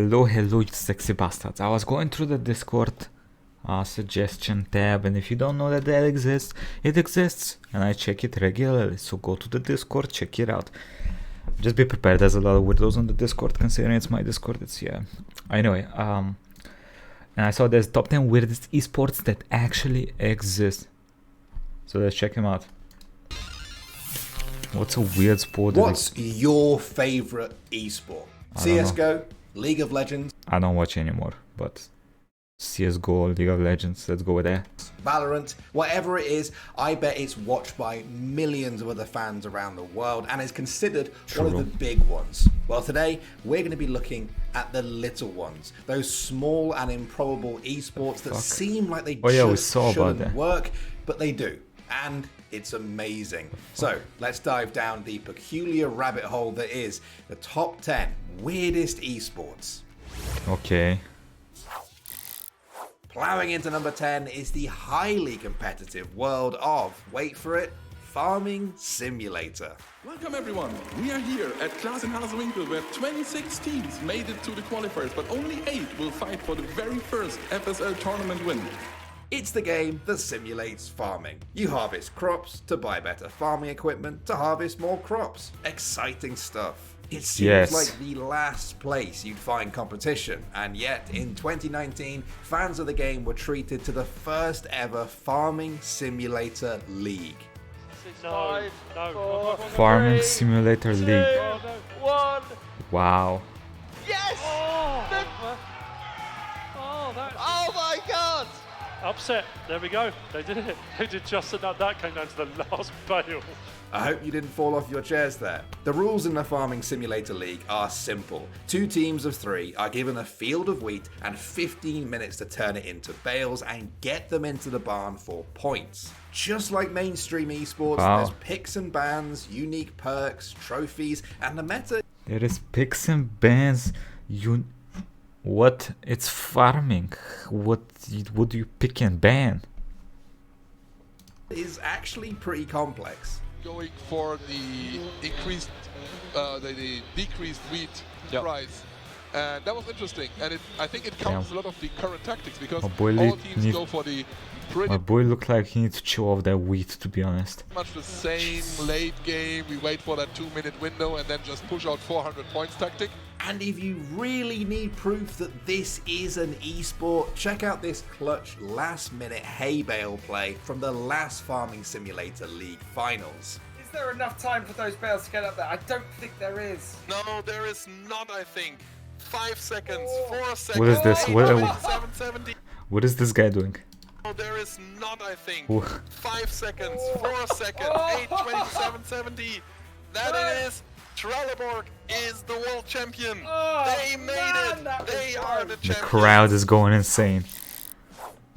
Hello, you sexy bastards. I was going through the Discord suggestion tab, and if you don't know that exists, it exists, and I check it regularly. So go to the Discord, check it out. Just be prepared. There's a lot of weirdos on the Discord, considering it's my Discord. It's Anyway, and I saw there's top 10 weirdest esports that actually exist. So let's check them out. What's a weird sport? What's your favorite esport? CSGO, League of Legends? I don't watch anymore, but CSGO, League of Legends, let's go with that. Valorant, whatever it is, I bet it's watched by millions of other fans around the world and is considered one of the big ones. Well, today we're going to be looking at the little ones, those small and improbable esports that seem like they shouldn't work, but they do. And it's amazing. So let's dive down the peculiar rabbit hole that is the top 10 weirdest esports. Okay. Plowing into number 10 is the highly competitive world of, wait for it, Farming Simulator. Welcome everyone. We are here at Class in Halswinkel where 26 teams made it to the qualifiers, but only 8 will fight for the very first FSL tournament win. It's the game that simulates farming. You harvest crops to buy better farming equipment to harvest more crops. Exciting stuff. It seems like the last place you'd find competition, and yet in 2019, fans of the game were treated to the first ever Farming Simulator League. Farming Simulator League. 1. Wow. Yes! Oh my god! Upset. There we go. They did it. They did just enough. That came down to the last bale. I hope you didn't fall off your chairs there. The rules in the Farming Simulator League are simple. 2 teams of 3 are given a field of wheat and 15 minutes to turn it into bales and get them into the barn for points. Just like mainstream esports, there's picks and bans, unique perks, trophies, and the meta... There is picks and bans, What? It's farming. What do you pick and ban? Is actually pretty complex. Going for the increased, the decreased wheat price, and that was interesting. And I think it counters a lot of the current tactics because all teams go for the My boy looked like he needs to chew off that wheat, to be honest. Much the same late game. We wait for that 2-minute window and then just push out 400 points tactic. And if you really need proof that this is an esport, check out this clutch last-minute hay bale play from the last Farming Simulator League finals. Is there enough time for those bales to get up there? I don't think there is. No, there is not, I think. 5 seconds, 4 seconds. What is this? 770. What is this guy doing? No, there is not, I think. 5 seconds, 4 seconds, 820, 770. That it is. Trelleborg is the world champion. They made it. They are the champions. The crowd is going insane.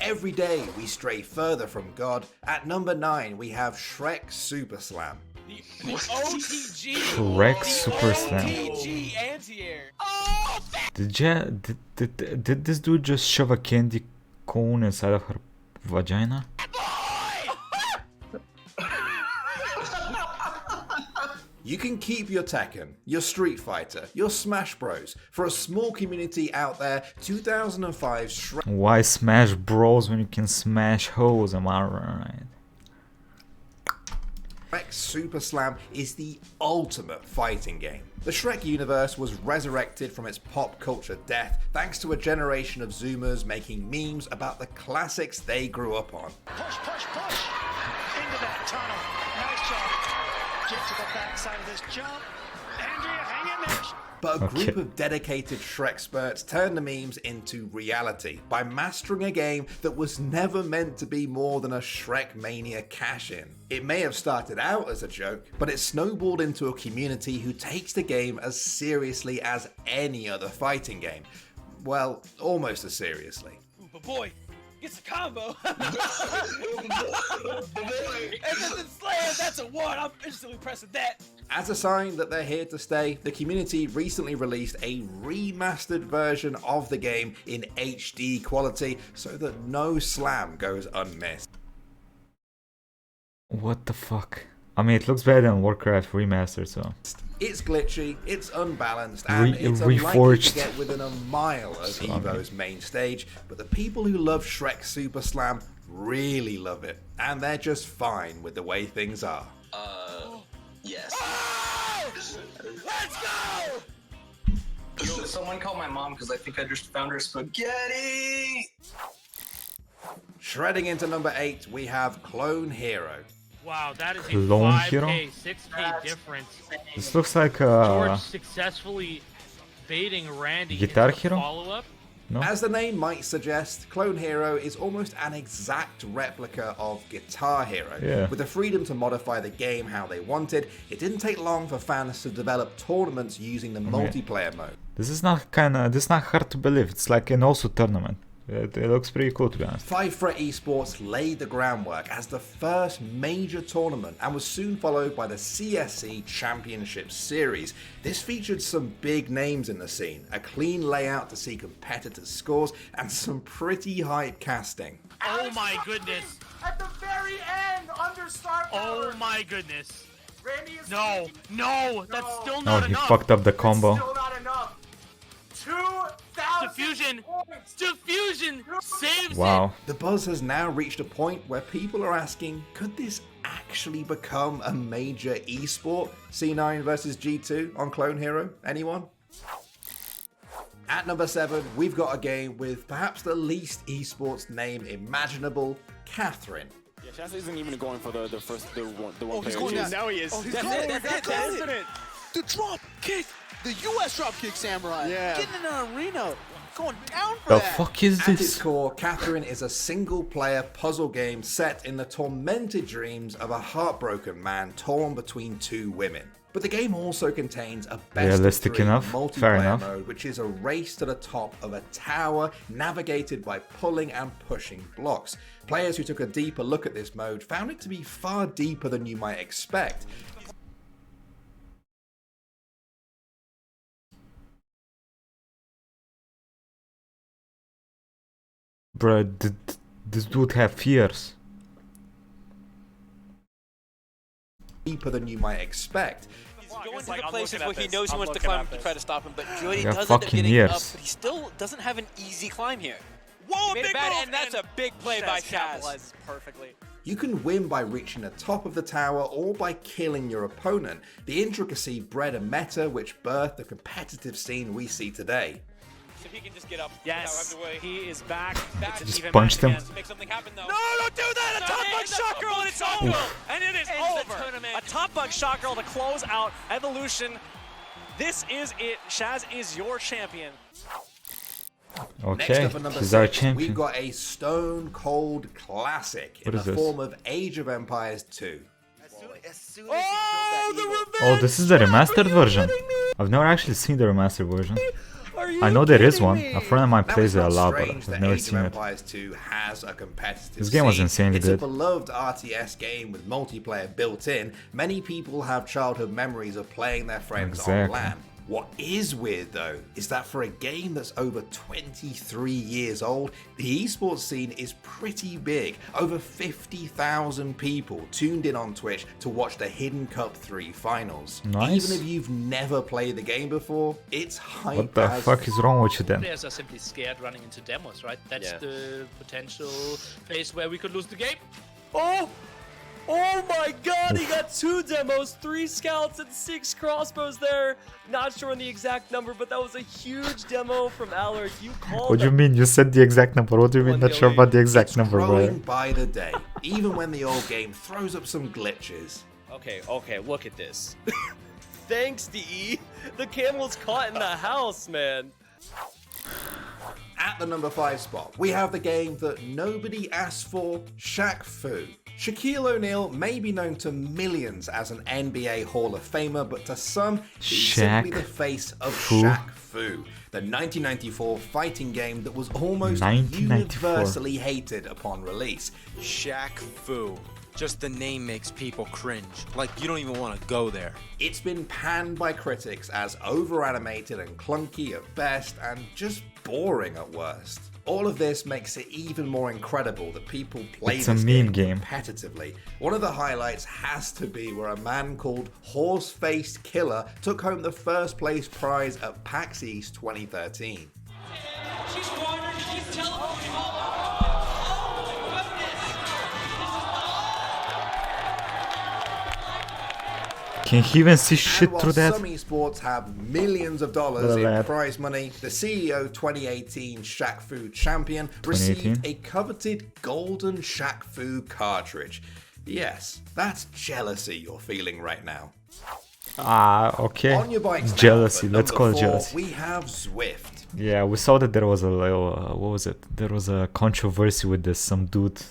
Every day we stray further from God. At number 9 we have Shrek Super Slam. Shrek Super Slam. Did this dude just shove a candy cone inside of her vagina? You can keep your Tekken, your Street Fighter, your Smash Bros. For a small community out there, 2005 Shrek... Why smash bros when you can smash hoes, am I right? Shrek Super Slam is the ultimate fighting game. The Shrek universe was resurrected from its pop culture death thanks to a generation of Zoomers making memes about the classics they grew up on. Push, push, push! Into that tunnel. Nice job. Get to the backside of this jump. Andrea, hang in there. But a group of dedicated Shrek'sperts turned the memes into reality by mastering a game that was never meant to be more than a Shrek Mania cash-in. It may have started out as a joke, but it snowballed into a community who takes the game as seriously as any other fighting game. Well, almost as seriously. Ooh, but boy, gets a combo. And then Slayer, that's a 1. I'm instantly pressing that. As a sign that they're here to stay, the community recently released a remastered version of the game in HD quality so that no slam goes unmissed. What the fuck? I mean, it looks better than Warcraft Remastered, so... It's glitchy, it's unbalanced, and it's unlikely to get within a mile of Evo's main stage, but the people who love Shrek Super Slam really love it, and they're just fine with the way things are. Yes. Oh! Let's go! Yo, someone call my mom because I think I just found her spaghetti! Shredding into number 8, we have Clone Hero. Wow, that is a Clone 5K, Hero? 6K difference. This looks like George successfully baiting Randy Guitar into the Hero? follow-up. No? As the name might suggest, Clone Hero is almost an exact replica of Guitar Hero. Yeah. With the freedom to modify the game how they wanted, it didn't take long for fans to develop tournaments using the multiplayer mode. This is not hard to believe. It's like an also tournament. It looks pretty cool, to be honest. 5 Fret Esports laid the groundwork as the first major tournament and was soon followed by the CSC Championship Series. This featured some big names in the scene, a clean layout to see competitors' scores, and some pretty hype casting. Oh my goodness. At the very end, under star power. Oh my goodness. Randy is No, that's still Oh, not he enough. fucked up the combo. still not enough. 2,000 Diffusion. points. Diffusion saves Wow. The buzz has now reached a point where people are asking, could this actually become a major esport? C9 versus G2 on Clone Hero? Anyone? At number 7, we've got a game with perhaps the least esports name imaginable, Catherine. Yeah, Shaq isn't even going for the one Oh, he's player. going down. Now he is. Oh, he's That's going. it. That's it. The drop kick. The U.S. drop kick, Samurai. Yeah. Getting in an arena. Going down for The that. fuck is At its this? core, Catherine is a single-player puzzle game set in the tormented dreams of a heartbroken man torn between two women. But the game also contains a Realistic best-of-3 enough, fair multiplayer enough. mode, which is a race to the top of a tower navigated by pulling and pushing blocks. Players who took a deeper look at this mode found it to be far deeper than you might expect. Bruh, this dude have fears. Deeper than you might expect. He's going to the places where he knows he wants to climb to try to stop him, but Jordy Yeah, does end up fucking getting years. up, but he still doesn't have an easy climb here. Whoa, big move! And that's a big play by Shaz. Capitalizes perfectly. You can win by reaching the top of the tower or by killing your opponent. The intricacy bred a meta which birthed the competitive scene we see today. If he can just get up. Yes, he is back. Just punched him. Make something happen though. No, don't do that! A top bug shot girl and it's over! And it is over! A top bug shot girl to close out Evolution. This is it. Shaz is your champion. Next Okay, up at number he's our 6, champion. we've got a stone cold classic in What is the this? form of Age of Empires 2. Oh, this is the remastered version. I've never actually seen the remastered version. I know there is one. A friend of mine Now, plays it's it a not lot, but strange I've that never Age seen of it. Empires 2 has a competitive This game was scene. insanely It's good. a beloved RTS game with multiplayer built in. Many people have childhood memories of playing their friends on Exactly. LAN. What is weird though is that for a game that's over 23 years old, the esports scene is pretty big. Over 50,000 people tuned in on Twitch to watch the Hidden Cup 3 finals. Nice. Even if you've never played the game before, it's hype. What the as fuck is wrong with you then? Players are simply scared running into demos, right? That's the potential place where we could lose the game. Oh my god, he got 2 demos, 3 scouts and 6 crossbows there. Not sure on the exact number, but that was a huge demo from Alaric. You called What do you it. mean? You said the exact number. What do you mean? Not sure about the exact number, growing bro. by the day, even when the old game throws up some glitches. Okay, look at this. Thanks, DE. The camel's caught in the house, man. At the number 5 spot, we have the game that nobody asked for, Shaq Fu. Shaquille O'Neal may be known to millions as an NBA Hall of Famer, but to some, he's simply the face of Shaq Fu, the 1994 fighting game that was almost 1994. universally hated upon release. Shaq Fu. just the name makes people cringe. Like, you don't even want to go there. It's been panned by critics as over-animated and clunky at best, and just boring at worst. All of this makes it even more incredible that people play this game competitively. One of the highlights has to be where a man called Horse-Faced Killer took home the first place prize at PAX East 2013. She's wandering, she's teleporting. Can he even see shit through that? Some esports have millions of dollars in prize money. The CEO 2018 Shaq Fu champion received a coveted golden Shaq Fu cartridge. Yes, that's jealousy you're feeling right now. Okay. On your bikes jealousy. Now, Let's call it jealousy. We have Zwift. Yeah, we saw that there was a little, what was it? There was a controversy with this. Some dude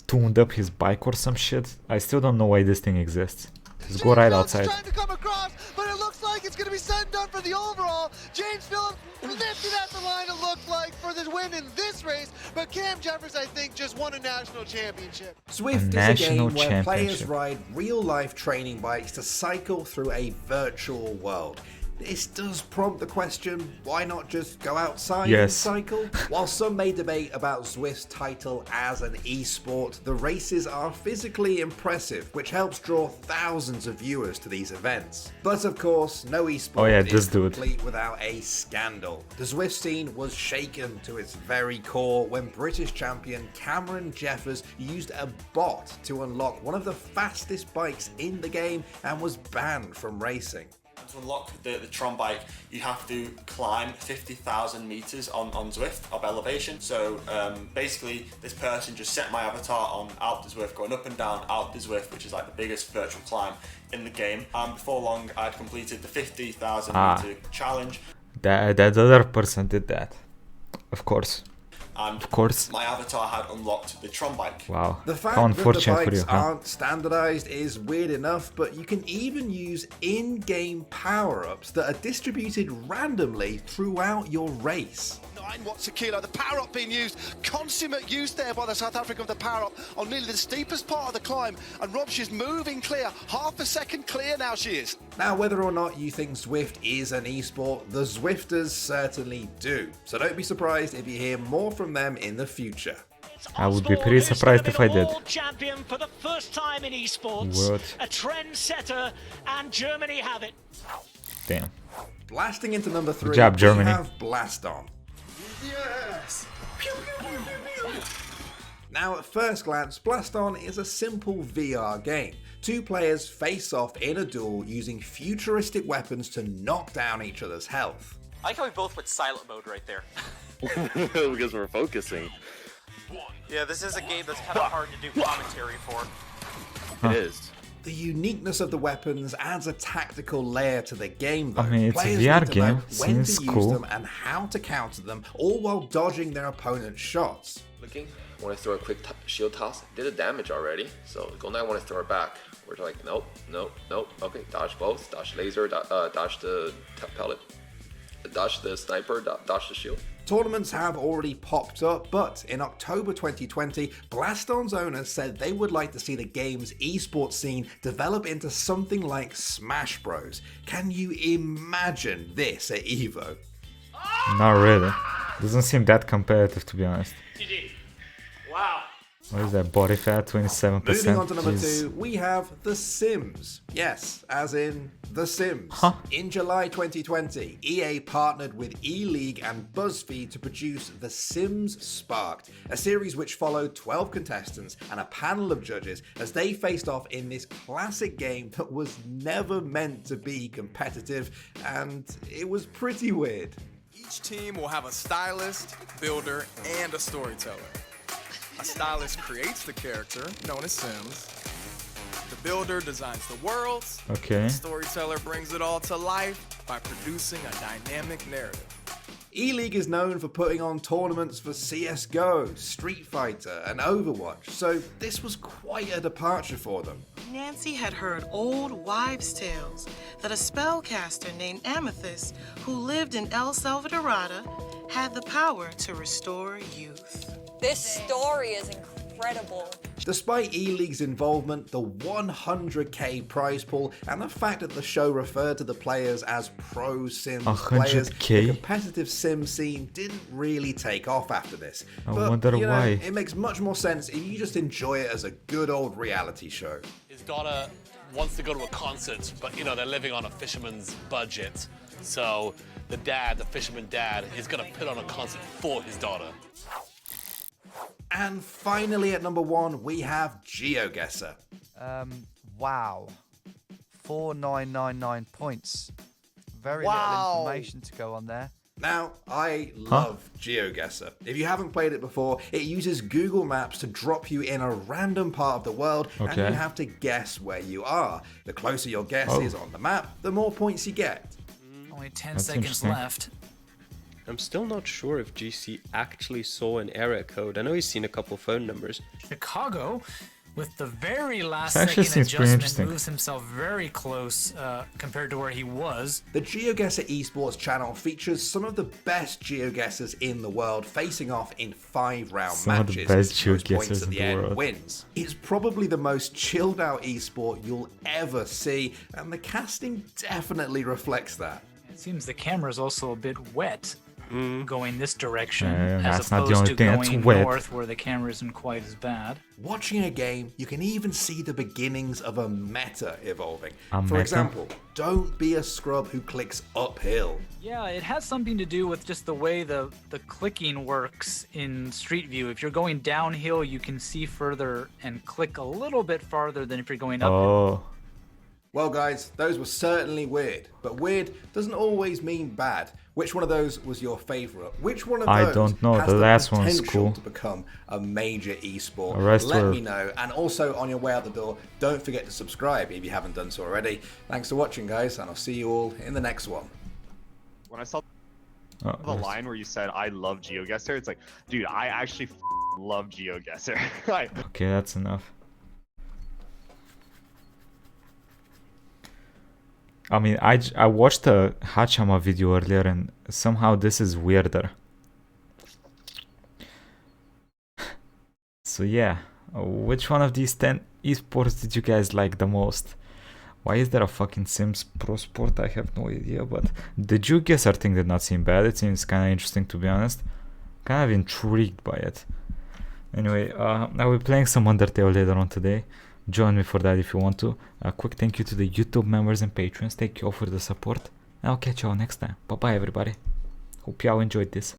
tuned up his bike or some shit. I still don't know why this thing exists. Just go right outside. Trying to come across, but it looks like it's going to be said and done for the overall. James Phillips lifted at the line, it looked like, for the win in this race, but Cam Jeffers, I think, just won a national championship. Zwift is a game where players ride real-life training bikes to cycle through a virtual world. This does prompt the question, why not just go outside and cycle? While some may debate about Zwift's title as an esport, the races are physically impressive, which helps draw thousands of viewers to these events. But of course, no esport is complete without a scandal. The Zwift scene was shaken to its very core when British champion Cameron Jeffers used a bot to unlock one of the fastest bikes in the game and was banned from racing. To unlock the Tron bike, you have to climb 50,000 meters on Zwift of elevation. So basically, this person just set my avatar on Alp de Zwift, going up and down Alp de Zwift, which is like the biggest virtual climb in the game. And before long, I'd completed the 50,000 meter challenge. That other person did that, of course. And of course, my avatar had unlocked the Tron bike. Wow. The fact that the bikes aren't standardized is weird enough, but you can even use in-game power-ups that are distributed randomly throughout your race. 9 watts a kilo, the power-up being used, consummate use there by the South African of the power-up on nearly the steepest part of the climb, and Rob, she's moving clear, half a second clear now she is. Now, whether or not you think Zwift is an esport, the Zwifters certainly do. So don't be surprised if you hear more from them in the future. I would be pretty surprised if I did. Champion for the first time in esports, a trendsetter, and Germany have it. Damn. Blasting into number 3, Good job, Germany. We have Blaston. Yes! Now, at first glance, Blaston is a simple VR game. 2 players face off in a duel using futuristic weapons to knock down each other's health. I like how we both put silent mode right there. Because we're focusing. Yeah, this is a game that's kind of hard to do commentary for. It is. The uniqueness of the weapons adds a tactical layer to the game, though. I mean, it's Players a VR need to game, know when seems to use cool. them and how to counter them, all while dodging their opponent's shots. Looking, I want to throw a quick shield toss. Did a damage already, so go now. I want to throw it back. We're like, nope, nope, nope. Okay, dodge both, dodge laser, dodge the pellet, dodge the sniper, dodge the shield. Tournaments have already popped up, but in October 2020, Blaston's owners said they would like to see the game's esports scene develop into something like Smash Bros. Can you imagine this at EVO? Not really. Doesn't seem that competitive, to be honest. GG. Wow. What is that? Body fat, 27%. Moving on to number Jeez. 2, we have The Sims. Yes, as in The Sims. In July 2020, EA partnered with E-League and BuzzFeed to produce The Sims Sparked, a series which followed 12 contestants and a panel of judges as they faced off in this classic game that was never meant to be competitive, and it was pretty weird. Each team will have a stylist, builder, and a storyteller. A stylist creates the character, known as Sims. The builder designs the worlds. Okay. The storyteller brings it all to life by producing a dynamic narrative. E-League is known for putting on tournaments for CSGO, Street Fighter, and Overwatch, so this was quite a departure for them. Nancy had heard old wives' tales that a spellcaster named Amethyst, who lived in El Salvadorada, had the power to restore youth. This story is incredible. incredible. Despite E-League's involvement, the 100k prize pool, and the fact that the show referred to the players as pro Sims players, the competitive Sim scene didn't really take off after this. I wonder why. It makes much more sense if you just enjoy it as a good old reality show. His daughter wants to go to a concert, but you know, they're living on a fisherman's budget. So the dad, the fisherman dad, is gonna put on a concert for his daughter. And finally at number 1, we have Geoguesser. Wow. 4999 points. Very little information to go on there. Now, I love Geoguesser. If you haven't played it before, it uses Google Maps to drop you in a random part of the world, and you have to guess where you are. The closer your guess is on the map, the more points you get. Only 10 seconds left. I'm still not sure if GC actually saw an area code. I know he's seen a couple phone numbers. Chicago, with the very last actually second seems pretty adjustment, interesting. moves himself very close compared to where he was. The Geoguesser Esports channel features some of the best geoguessers in the world facing off in 5-round Some of matches. the best Whose geoguessers points at in the the end world. wins. It's probably the most chilled out esport you'll ever see, and the casting definitely reflects that. It seems the camera's also a bit wet going this direction as that's not the opposed only to thing that's going wet. north where the camera isn't quite as bad. Watching a game, you can even see the beginnings of a meta evolving. A For meta? example, don't be a scrub who clicks uphill. Yeah, it has something to do with just the way the clicking works in Street View. If you're going downhill, you can see further and click a little bit farther than if you're going uphill. Oh. Well guys, those were certainly weird, but weird doesn't always mean bad. Which one of those was your favorite? Which one of those I don't know, has the last one's potential cool. to become a major esport? The rest Let were- me know, and also on your way out the door, don't forget to subscribe if you haven't done so already. Thanks for watching guys, and I'll see you all in the next one. When I saw the line where you said I love Geoguesser, it's like, dude, I actually love Geoguesser. Like, Okay, that's enough. I mean, I watched a Hachama video earlier, and somehow this is weirder. So yeah, which one of these 10 esports did you guys like the most? Why is there a fucking Sims Pro Sport? I have no idea, but the Geoguesser thing did not seem bad. It seems kind of interesting, to be honest. Kind of intrigued by it. Anyway, I'll be playing some Undertale later on today. Join me for that if you want to. A quick thank you to the YouTube members and patrons. Thank you all for the support. I'll catch you all next time. Bye bye everybody. Hope you all enjoyed this.